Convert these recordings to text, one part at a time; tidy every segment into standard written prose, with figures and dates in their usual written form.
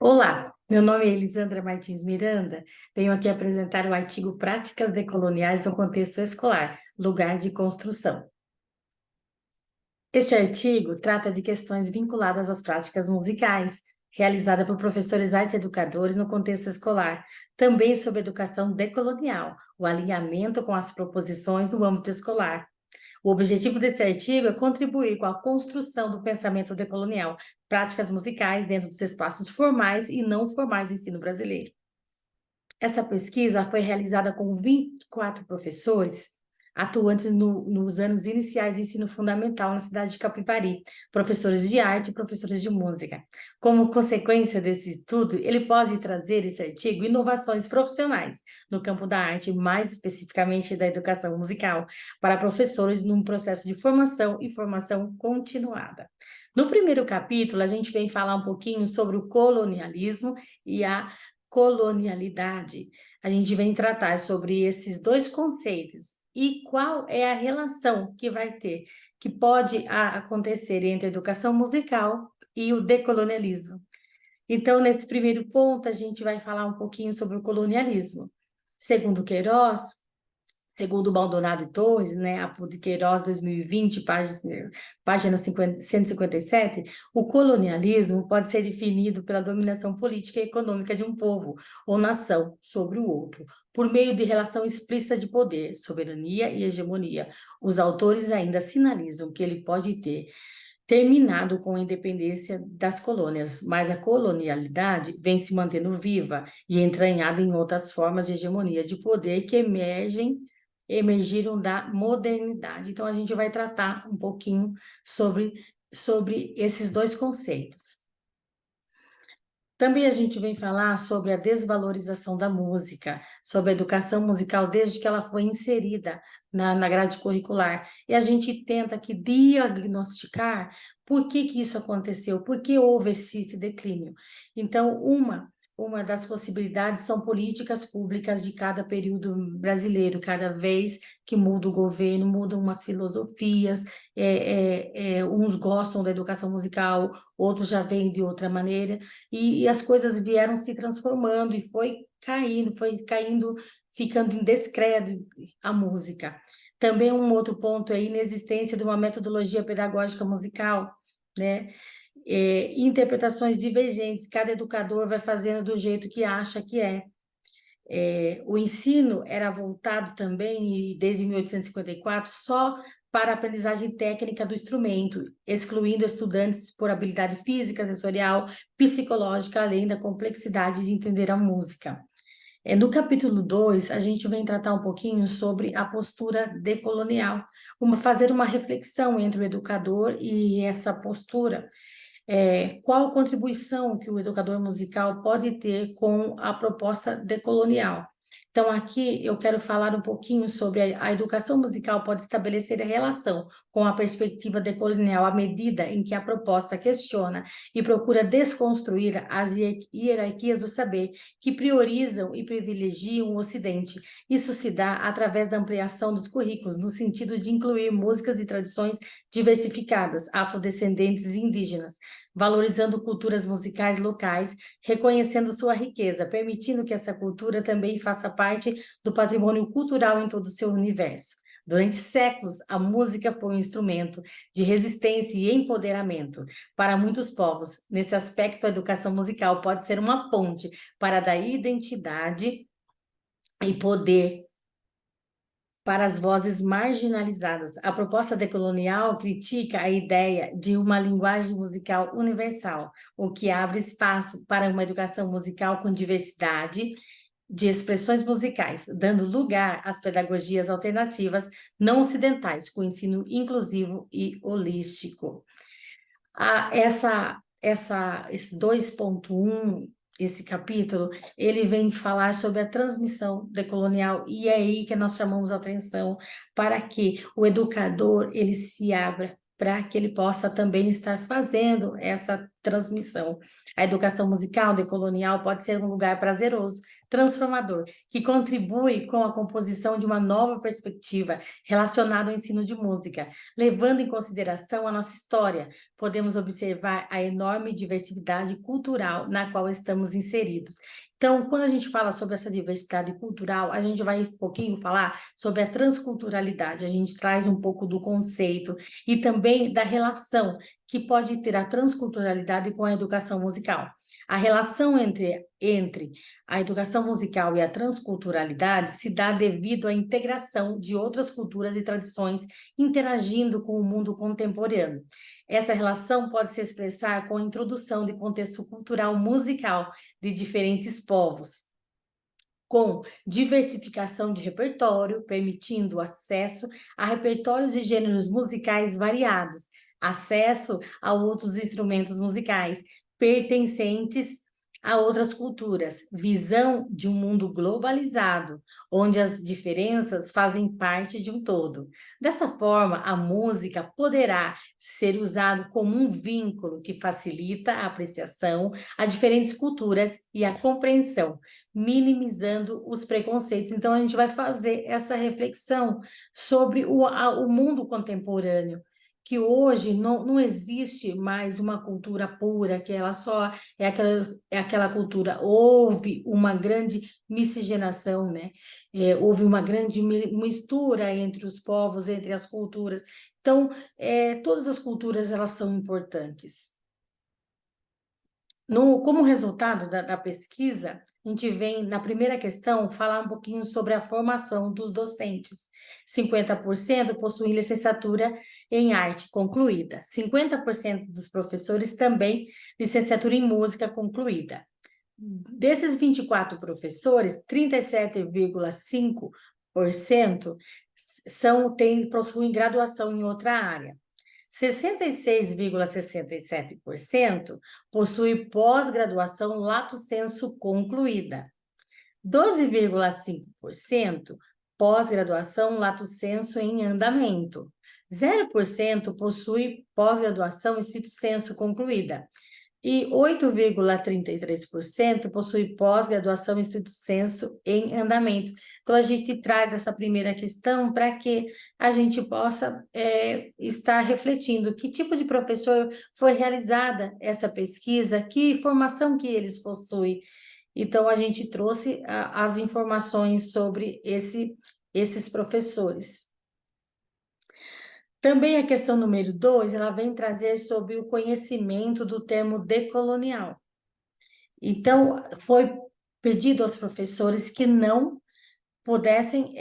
Olá, meu nome é Elisandra Martins Miranda. Venho aqui apresentar o artigo Práticas Decoloniais no Contexto Escolar, Lugar de Construção. Este artigo trata de questões vinculadas às práticas musicais, realizada por professores arte educadores no contexto escolar, também sobre educação decolonial, o alinhamento com as proposições no âmbito escolar. O objetivo desse artigo é contribuir com a construção do pensamento decolonial, práticas musicais dentro dos espaços formais e não formais do ensino brasileiro. Essa pesquisa foi realizada com 24 professores atuantes nos anos iniciais do ensino fundamental na cidade de Capivari, professores de arte e professores de música. Como consequência desse estudo, ele pode trazer, esse artigo, inovações profissionais no campo da arte, mais especificamente da educação musical, para professores num processo de formação e formação continuada. No primeiro capítulo, a gente vem falar um pouquinho sobre o colonialismo e a colonialidade. A gente vem tratar sobre esses dois conceitos e qual é a relação que vai ter, que pode acontecer entre a educação musical e o decolonialismo. Então, nesse primeiro ponto, a gente vai falar um pouquinho sobre o colonialismo. Segundo Queiroz, segundo Maldonado e Torres, né, Apo de Queiroz, 2020, página 157, o colonialismo pode ser definido pela dominação política e econômica de um povo ou nação sobre o outro, por meio de relação explícita de poder, soberania e hegemonia. Os autores ainda sinalizam que ele pode ter terminado com a independência das colônias, mas a colonialidade vem se mantendo viva e entranhada em outras formas de hegemonia de poder que emergiram da modernidade. Então, a gente vai tratar um pouquinho sobre esses dois conceitos. Também a gente vem falar sobre a desvalorização da música, sobre a educação musical desde que ela foi inserida na grade curricular. E a gente tenta aqui diagnosticar por que isso aconteceu, por que houve esse declínio. Então, uma das possibilidades são políticas públicas de cada período brasileiro, cada vez que muda o governo, mudam umas filosofias, uns gostam da educação musical, outros já vêm de outra maneira, e as coisas vieram se transformando e foi caindo, ficando em descrédito a música. Também um outro ponto é a inexistência de uma metodologia pedagógica musical, né? Interpretações divergentes, cada educador vai fazendo do jeito que acha que é. O ensino era voltado também, desde 1854, só para a aprendizagem técnica do instrumento, excluindo estudantes por habilidade física, sensorial, psicológica, além da complexidade de entender a música. No capítulo 2, a gente vem tratar um pouquinho sobre a postura decolonial, fazer uma reflexão entre o educador e essa postura. Qual contribuição que o educador musical pode ter com a proposta decolonial? Então, aqui eu quero falar um pouquinho sobre a educação musical pode estabelecer a relação com a perspectiva decolonial à medida em que a proposta questiona e procura desconstruir as hierarquias do saber que priorizam e privilegiam o Ocidente. Isso se dá através da ampliação dos currículos, no sentido de incluir músicas e tradições diversificadas, afrodescendentes e indígenas, valorizando culturas musicais locais, reconhecendo sua riqueza, permitindo que essa cultura também faça parte do patrimônio cultural em todo o seu universo. Durante séculos, a música foi um instrumento de resistência e empoderamento para muitos povos. Nesse aspecto, a educação musical pode ser uma ponte para dar identidade e poder para as vozes marginalizadas. A proposta decolonial critica a ideia de uma linguagem musical universal, o que abre espaço para uma educação musical com diversidade de expressões musicais, dando lugar às pedagogias alternativas não ocidentais, com ensino inclusivo e holístico. Esse 2.1, esse capítulo, ele vem falar sobre a transmissão decolonial, e é aí que nós chamamos a atenção para que o educador ele se abra, para que ele possa também estar fazendo essa transmissão. A educação musical decolonial pode ser um lugar prazeroso, transformador, que contribui com a composição de uma nova perspectiva relacionada ao ensino de música, levando em consideração a nossa história. Podemos observar a enorme diversidade cultural na qual estamos inseridos. Então, quando a gente fala sobre essa diversidade cultural, a gente vai um pouquinho falar sobre a transculturalidade, a gente traz um pouco do conceito e também da relação que pode ter a transculturalidade com a educação musical. A relação entre a educação musical e a transculturalidade se dá devido à integração de outras culturas e tradições interagindo com o mundo contemporâneo. Essa relação pode se expressar com a introdução de contexto cultural musical de diferentes povos, com diversificação de repertório, permitindo acesso a repertórios e gêneros musicais variados, acesso a outros instrumentos musicais pertencentes a outras culturas, visão de um mundo globalizado, onde as diferenças fazem parte de um todo. Dessa forma, a música poderá ser usada como um vínculo que facilita a apreciação a diferentes culturas e a compreensão, minimizando os preconceitos. Então, a gente vai fazer essa reflexão sobre o mundo contemporâneo, que hoje não existe mais uma cultura pura, que ela só é aquela cultura. Houve uma grande miscigenação, né? Houve uma grande mistura entre os povos, entre as culturas. Então, todas as culturas, elas são importantes. Como resultado da pesquisa, a gente vem, na primeira questão, falar um pouquinho sobre a formação dos docentes. 50% possuem licenciatura em arte concluída, 50% dos professores também licenciatura em música concluída. Desses 24 professores, 37,5% possuem graduação em outra área. 66,67% possui pós-graduação lato sensu concluída. 12,5% pós-graduação lato sensu em andamento. 0% possui pós-graduação stricto sensu concluída. E 8,33% possui pós-graduação em stricto sensu em andamento. Então, a gente traz essa primeira questão para que a gente possa estar refletindo que tipo de professor foi realizada essa pesquisa, que formação que eles possuem. Então, a gente trouxe as informações sobre esses professores. Também a questão número 2, ela vem trazer sobre o conhecimento do termo decolonial. Então, foi pedido aos professores que não pudessem,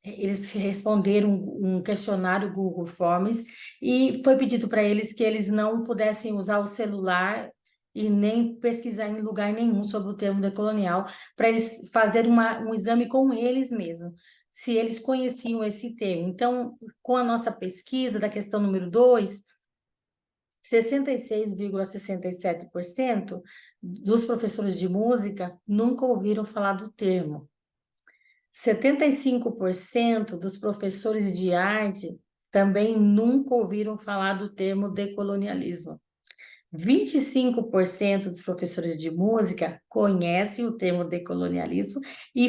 eles responderam um questionário Google Forms e foi pedido para eles que eles não pudessem usar o celular e nem pesquisar em lugar nenhum sobre o termo decolonial, para eles fazerem um exame com eles mesmos, se eles conheciam esse termo. Então, com a nossa pesquisa da questão número 2, 66,67% dos professores de música nunca ouviram falar do termo. 75% dos professores de arte também nunca ouviram falar do termo decolonialismo. 25% dos professores de música conhecem o termo decolonialismo e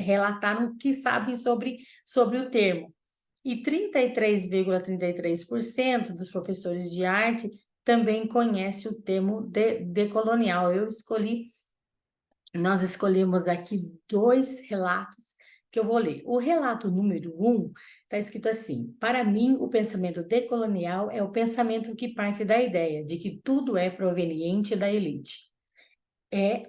relataram que sabem sobre o termo. E 33,33% dos professores de arte também conhecem o termo decolonial. Nós escolhemos aqui 2 relatos que eu vou ler. O relato número 1 está escrito assim: para mim, o pensamento decolonial é o pensamento que parte da ideia de que tudo é proveniente da elite.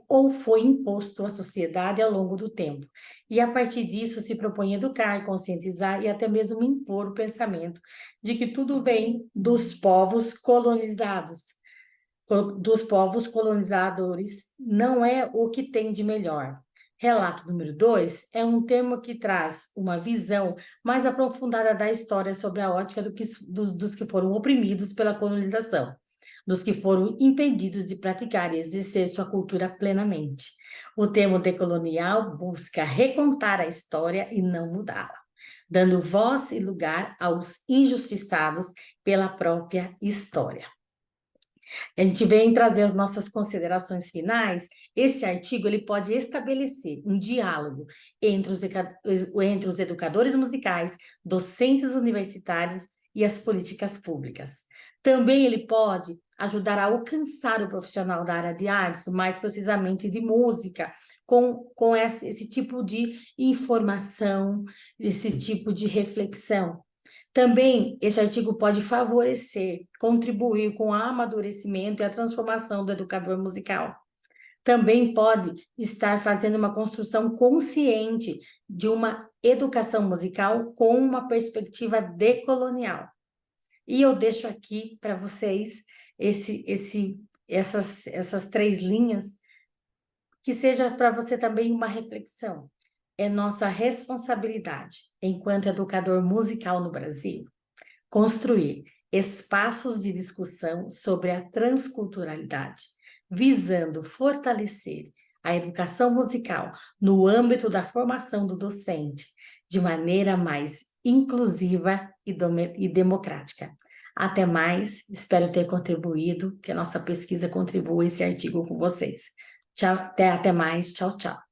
Ou foi imposto à sociedade ao longo do tempo. E a partir disso se propõe educar, conscientizar e até mesmo impor o pensamento de que tudo vem dos povos colonizados, dos povos colonizadores, não é o que tem de melhor. Relato número 2 é um termo que traz uma visão mais aprofundada da história sobre a ótica dos que foram oprimidos pela colonização, dos que foram impedidos de praticar e exercer sua cultura plenamente. O termo decolonial busca recontar a história e não mudá-la, dando voz e lugar aos injustiçados pela própria história. A gente vem trazer as nossas considerações finais. Esse artigo ele pode estabelecer um diálogo entre os educadores musicais, docentes universitários e as políticas públicas. Também ele pode ajudar a alcançar o profissional da área de artes, mais precisamente de música, com esse tipo de informação, esse tipo de reflexão. Também, esse artigo pode favorecer, contribuir com o amadurecimento e a transformação do educador musical. Também pode estar fazendo uma construção consciente de uma educação musical com uma perspectiva decolonial. E eu deixo aqui para vocês essas 3 linhas, que seja para você também uma reflexão. É nossa responsabilidade, enquanto educador musical no Brasil, construir espaços de discussão sobre a transculturalidade, visando fortalecer a educação musical no âmbito da formação do docente, de maneira mais inclusiva e democrática. Até mais, espero ter contribuído, que a nossa pesquisa contribua esse artigo com vocês. Tchau, até mais, tchau, tchau.